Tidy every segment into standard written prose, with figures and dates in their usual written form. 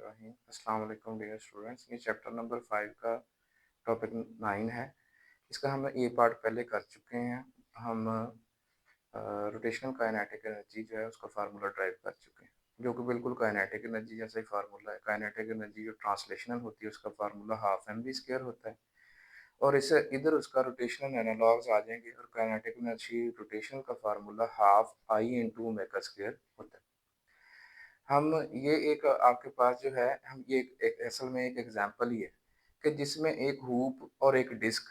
बिस्मिल्लाहिर्रहमानिर्रहीम। अस्सलाम वालेकुम डियर स्टूडेंट्स। ये चैप्टर नंबर 5 का टॉपिक 9 है। इसका हम ए पार्ट पहले कर चुके हैं। हम रोटेशनल काइनेटिक एनर्जी जो है उसका फार्मूला ड्राइव कर चुके हैं, जो कि बिल्कुल काइनेटिक एनर्जी जैसा ही फार्मूला है। काइनेटिक एनर्जी जो ट्रांसलेशनल होती है उसका formula half M we square होता है, और इसे इधर उसका रोटेशनल एनालॉग्स आ जाएंगे, और काइनेटिक एनर्जी रोटेशनल का formula half I into omega square होता है। हम ये एक आपके पास जो है, हम ये एक असल में एक एग्जांपल ही है कि जिसमें एक हूप और एक डिस्क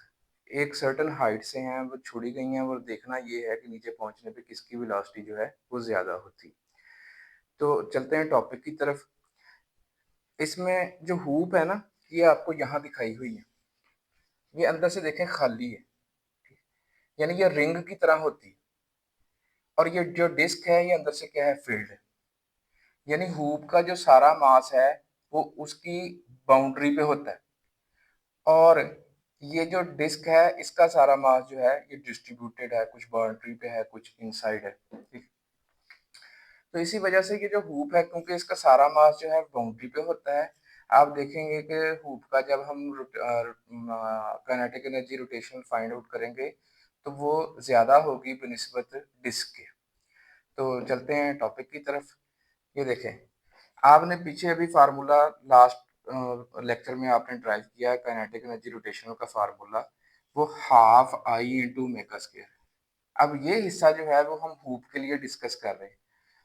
एक सर्टेन हाइट से हैं, वो छोड़ी गई हैं, और देखना ये है कि नीचे पहुंचने पे किसकी वेलोसिटी जो है वो ज़्यादा होती। तो चलते हैं टॉपिक की तरफ। इसमें जो हूप है ना, ये आपको यहाँ दिखाई हुई है। ये अंदर से देखें खाली है, यानी ये रिंग की तरह होती है, और ये जो डिस्क है ये अंदर से क्या है, फील्ड है। यानी हूप का जो सारा मास है वो उसकी बाउंड्री पे होता है, और ये जो डिस्क है इसका सारा मास जो है ये डिस्ट्रीब्यूटेड है, कुछ बाउंड्री पे है, कुछ इनसाइड है। ठीक। तो इसी वजह से ये जो हूप है, क्योंकि इसका सारा मास जो है बाउंड्री पे होता है, आप देखेंगे कि हूप का जब हम kinetic energy rotational find out करेंगे तो वो ज्यादा होगी बनिस्बत डिस्क के। तो चलते हैं टॉपिक की तरफ। ये देखें, आपने पीछे अभी फार्मूला लास्ट लेक्चर में आपने ड्राइव किया है, काइनेटिक एनर्जी रोटेशनल का फार्मूला वो half I into omega square. अब ये हिस्सा जो है वो हम हूप के लिए डिस्कस कर रहे हैं।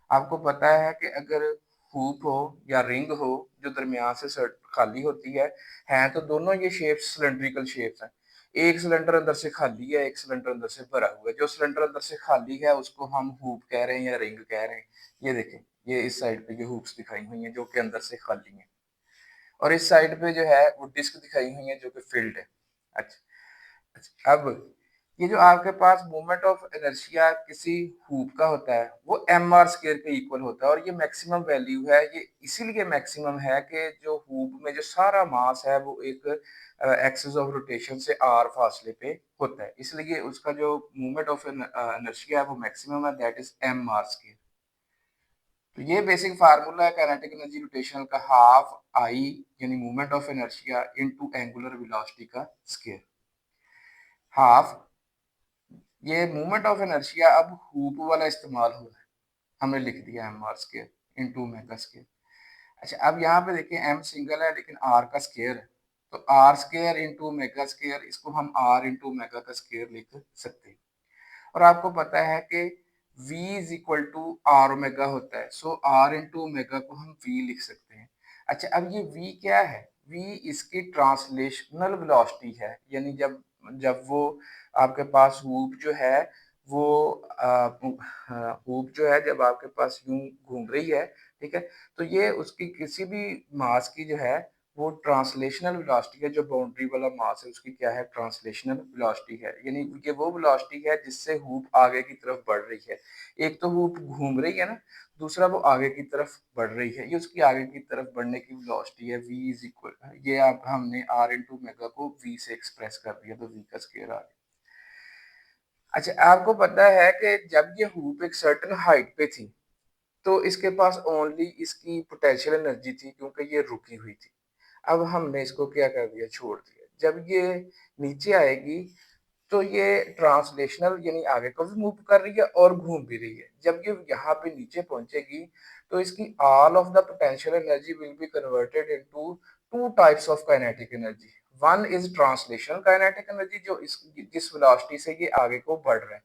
आपको पता है कि अगर हूप हो या रिंग हो जो दरमियान से खाली होती है तो दोनों ये शेप्स सिलेंड्रिकल शेप्स हैं। एक सिलेंडर अंदर से खाली है, एक सिलेंडर अंदर से भरा हुआ है। जो सिलेंडर अंदर से खाली है उसको हम हूप कह रहे हैं या रिंग कह रहे हैं। ये देखें, ये इस साइड पे जो हूप्स दिखाई हुई हैं जो कि अंदर से खाली हैं, और इस साइड पे जो है वो डिस्क दिखाई हुई है जो कि फील्ड है। अच्छा, अच्छा, अब ये जो आपके पास मोमेंट ऑफ इनर्शिया किसी हूप का होता है वो एम आर स्क्वायर के इक्वल होता है, और ये मैक्सिमम वैल्यू है। ये इसीलिए मैक्सिमम है कि जो हूप में जो सारा मास है वो एक एक्सिस ऑफ रोटेशन से आर फासले पे होता है, इसलिए उसका जो मोमेंट ऑफ इनर्शिया है वो मैक्सिमम है, that is M R square. तो ये बेसिक फार्मूला है काइनेटिक एनर्जी रोटेशनल का, हाफ आई यानी moment of inertia into angular velocity का स्क्वायर। हाफ ये मोमेंट ऑफ इनर्शिया अब हूप वाला इस्तेमाल हो रहा है, हमने लिख दिया M R square into omega square. अच्छा, अब यहाँ पे देखिए एम सिंगल है लेकिन आर का स्क्वायर है, तो R square into omega square, इसको हम आर इंटू ओमेगा का स्क्वायर लिख सकते हैं। और आपको पता है कि v is equal to R omega होता है, सो आर इंटू ओमेगा को हम v लिख सकते हैं। अच्छा, अब ये v क्या है, v इसकी ट्रांसलेशनल वेलोसिटी है, यानी जब जब वो आपके पास हूप जो है वो हूप जो है जब आपके पास यूं घूम रही है, ठीक है, तो ये उसकी किसी भी मास की जो है वो ट्रांसलेशनल वेलोसिटी है। जो बाउंड्री वाला मास है उसकी क्या है, ट्रांसलेशनल वेलोसिटी है, यानी ये वो वेलोसिटी है जिससे हूप आगे की तरफ बढ़ रही है। एक तो हूप घूम रही है ना, दूसरा वो आगे की तरफ बढ़ रही है, ये उसकी आगे की तरफ बढ़ने की वेलोसिटी है। v इज इक्वल, ये आप हमने r इंटू मेगा को v से एक्सप्रेस कर दिया तो v का स्क्वायर आ गया। अच्छा, आपको पता है कि जब ये हूप एक सर्टेन हाइट पे थी तो इसके पास ओनली इसकी पोटेंशियल एनर्जी थी, क्योंकि ये रुकी हुई थी। अब हमने इसको क्या कर दिया, छोड़ दिया। जब ये नीचे आएगी तो ये ट्रांसलेशनल यानी आगे को भी मूव कर रही है और घूम भी रही है। जब ये यहाँ पे नीचे पहुंचेगी तो इसकी all of the potential energy will be converted into two types of kinetic energy. One is translational kinetic energy, जो इस जिस वेलोसिटी से ये आगे को बढ़ रहा है,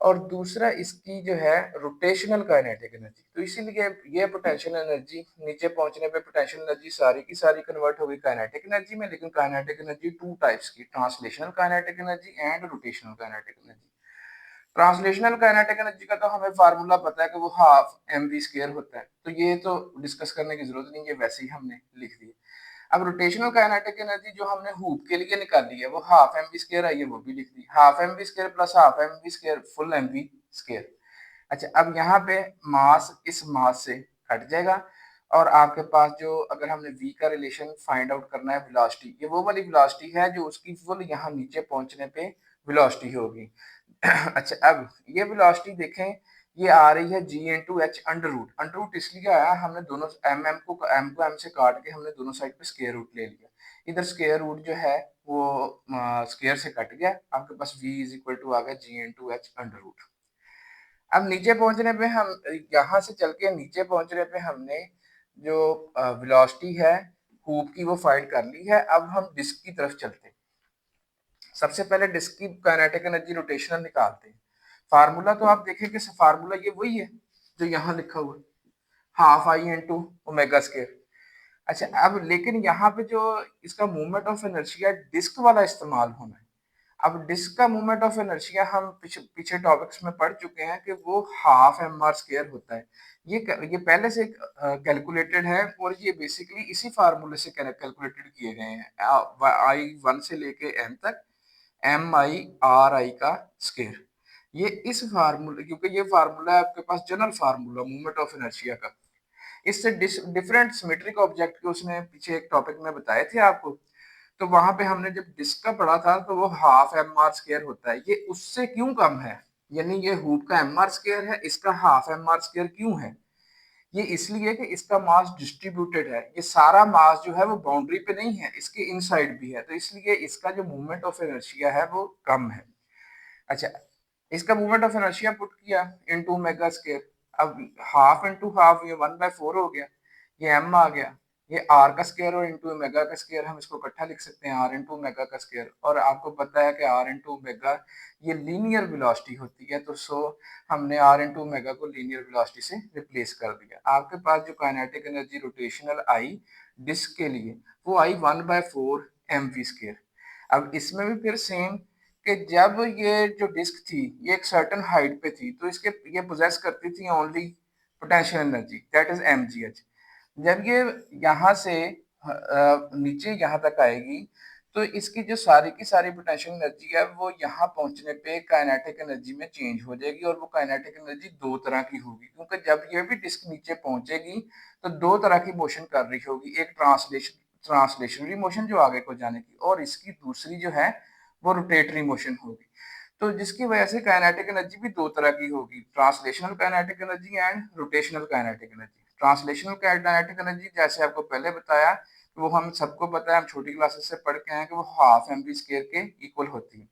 और दूसरा इसकी जो है रोटेशनल काइनेटिक एनर्जी। तो इसीलिए ये पोटेंशियल एनर्जी नीचे पहुंचने पे पोटेंशियल एनर्जी सारी की सारी कन्वर्ट हो गई काइनेटिक एनर्जी में। लेकिन काइनेटिक एनर्जी टू टाइप्स की, translational kinetic energy and rotational kinetic energy. Translational kinetic energy का तो हमें फार्मूला पता है कि वो हाफ एम वी स्क्वायर होता है, तो ये तो डिस्कस करने की जरूरत नहीं, ये वैसे ही हमने लिख दिया। अब रोटेशनल काइनेटिक एनर्जी जो हमने हूप के लिए निकाली है वो हाफ एम वी स्क्वायर है, ये वो भी लिख दी, half M we square plus half M we square full m we square. अच्छा, अब यहाँ पे मास इस मास से हट जाएगा, और आपके पास जो अगर हमने v का रिलेशन फाइंड आउट करना है वेलोसिटी, ये वो वाली वेलोसिटी है जो उसकी फुल यहाँ नीचे पहुंचने पे वेलोसिटी होगी। अच्छा, अब ये वेलोसिटी देखें, ये आ रही है g into H under root. Under root इसलिए आया, हमने दोनों m से काट के हमने दोनों साइड पे स्क्वायर रूट ले लिया। इधर स्क्वायर रूट जो है वो स्क्वायर से कट गया, आपके पास v इज इक्वल टू आ गया g into H under root. अब नीचे पहुंचने पे हम यहाँ से चल के नीचे पहुंचने पे हमने जो वेलोसिटी है हूप की वो फाइंड कर ली है। अब हम डिस्क की तरफ चलते हैं। सबसे पहले डिस्क की काइनेटिक एनर्जी रोटेशनल निकालते हैं। फार्मूला तो आप देखें कि फार्मूला ये वही है जो यहाँ लिखा हुआ है, half I into omega square. अच्छा, अब लेकिन यहाँ पे जो इसका मूवमेंट ऑफ इनर्शिया डिस्क वाला इस्तेमाल होना है। अब डिस्क का मूवमेंट ऑफ इनर्शिया हम पीछे टॉपिक्स में पढ़ चुके हैं कि वो हाफ एम आर स्क्वायर होता है। ये पहले से कैलकुलेटेड है और ये बेसिकली इसी फार्मूले से कैलकुलेटेड किए गए हैं, आई वन से लेके एम तक, एम आई आर आई का स्क्वायर। ये इस फार्मूले, क्योंकि ये फार्मूला है आपके पास general formula movement of inertia का। इससे डिफरेंट सिमेट्रिक ऑब्जेक्ट के उसने पीछे एक टॉपिक में बताए थे आपको, तो वहां पे हमने जब डिस्क का पढ़ा था तो वो हाफ एम आर स्क्वायर होता है। ये उससे क्यों कम है, यानी ये हूप का एम आर स्क्वायर है, इसका हाफ एम आर स्क्वायर क्यों है? ये इसलिए कि इसका मास डिस्ट्रीब्यूटेड है, ये सारा मास जो है वो बाउंड्री पे नहीं है, इसके इनसाइड भी है, तो इसलिए इसका जो मूवमेंट ऑफ इनर्शिया है वो कम है। अच्छा, इसका मूवमेंट ऑफ इनर्शिया पुट किया इनटू ओमेगा स्क्वायर। अब हाफ इंटू हाफ, ये 1/4 हो गया, ये एम आ गया, ये आर का स्क्वायर और इंटू ओमेगा का स्क्वायर, हम इसको इकट्ठा लिख सकते हैं आर इंटू ओमेगा का स्क्वायर। और आपको पता है कि आर इंटू ओमेगा ये लीनियर वेलोसिटी होती है, तो सो हमने आर इंटू ओमेगा को लीनियर वेलोसिटी से रिप्लेस कर दिया। आपके पास जो काइनेटिक एनर्जी रोटेशनल आई डिस्क के लिए वो आई 1/4 एम वी स्क्वायर। अब इसमें भी फिर सेम कि जब ये जो डिस्क थी ये एक सर्टेन हाइट पे थी, तो इसके ये पोजेस करती थी only potential energy, that is mgh। जब ये यहाँ से नीचे यहाँ तक आएगी तो इसकी जो सारी की सारी पोटेंशियल एनर्जी है वो यहाँ पहुंचने पे काइनेटिक एनर्जी में चेंज हो जाएगी, और वो काइनेटिक एनर्जी दो तरह की होगी, क्योंकि जब ये भी डिस्क नीचे पहुंचेगी तो दो तरह की मोशन कर रही होगी, एक ट्रांसलेशनरी मोशन जो आगे को जाने की, और इसकी दूसरी जो है वो रोटेटरी मोशन होगी। तो जिसकी वजह से काइनेटिक एनर्जी भी दो तरह की होगी, translational kinetic energy and rotational kinetic energy. Translational kinetic energy जैसे आपको पहले बताया, वो हम सबको पता है, हम छोटी क्लासेस से पढ़ के हैं कि वो हाफ एम वी स्क्वायर के इक्वल होती है।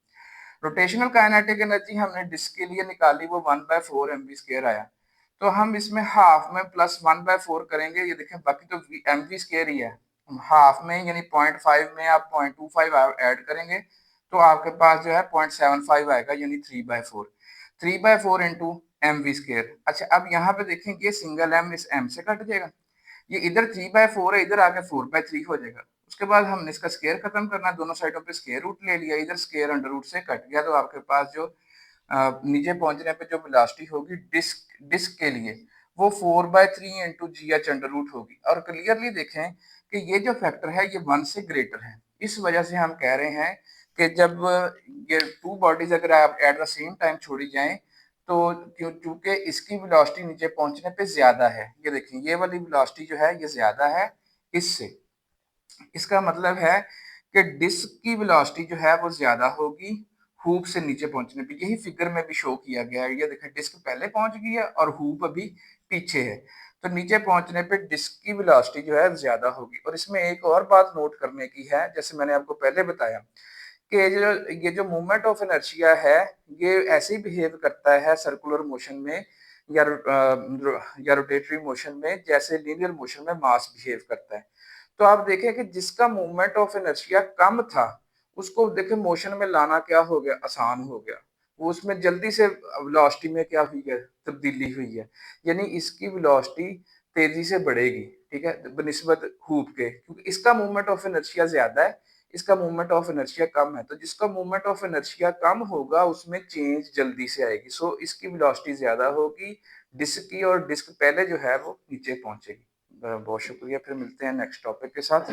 रोटेशनल काइनेटिक एनर्जी हमने डिस्क के लिए निकाली, वो 1/4 एम वी स्क्वायर आया, तो हम इसमें हाफ में प्लस 1/4 करेंगे, ये देखें बाकी तो एम वी स्क्वायर ही है, हाफ में यानी 0.5 में आप 0.25 ऐड करेंगे तो आपके पास जो है 0.75 आएगा, यानी 3/4 इंटू एम वी स्क्वायर। अच्छा, अब यहाँ पे देखेंगे सिंगल एम इस एम से कट जाएगा, ये इधर 3/4 है, इधर आके 4/3 हो जाएगा। उसके बाद हमने इसका स्क्वायर खत्म करना है, दोनों साइडों पे स्क्वायर रूट ले लिया, इधर स्क्वायर अंडर रूट से कट गया, तो आपके पास जो नीचे पहुंचने पे जो वेलोसिटी होगी डिस्क डिस्क के लिए वो 4/3 into G H under root होगी। और क्लियरली देखें कि ये जो फैक्टर है ये 1 से ग्रेटर है, इस वजह से हम कह रहे हैं कि जब ये टू बॉडीज अगर आप एट द सेम टाइम छोड़ी जाएं तो क्योंकि इसकी वेलोसिटी नीचे पहुंचने पे ज्यादा है, ये देखिए ये वाली वेलोसिटी जो है ये ज्यादा है इससे, इसका मतलब है कि डिस्क की वेलोसिटी जो है वो ज्यादा होगी हूप से नीचे पहुंचने पे। यही फिगर में भी शो किया गया है, ये देखें डिस्क पहले पहुंच गई है और हूप अभी पीछे है, तो नीचे पहुंचने पे डिस्क की वेलोसिटी जो है ज्यादा होगी। और इसमें एक और बात नोट करने की है, जैसे मैंने आपको पहले बताया कि ये जो मूवमेंट ऑफ इनर्शिया है ये ऐसे ही बिहेव करता है सर्कुलर मोशन में या रोटेटरी मोशन में जैसे लीनियर मोशन में मास बिहेव करता है। तो आप देखें कि जिसका मूवमेंट ऑफ इनर्शिया कम था उसको देखें मोशन में लाना क्या हो गया, आसान हो गया, वो उसमें जल्दी से वेलोसिटी में क्या हुई है, तब्दीली हुई है, यानी इसकी वेलोसिटी तेजी से बढ़ेगी, ठीक है, बनिस्बत हूप के, क्योंकि इसका मूवमेंट ऑफ इनर्शिया ज्यादा है, इसका मूवमेंट ऑफ इनर्शिया कम है, तो जिसका मूवमेंट ऑफ इनर्शिया कम होगा उसमें चेंज जल्दी से आएगी, सो इसकी वेलोसिटी ज्यादा होगी डिस्क की, और डिस्क पहले जो है वो नीचे पहुंचेगी। बहुत शुक्रिया, फिर मिलते हैं नेक्स्ट टॉपिक के साथ।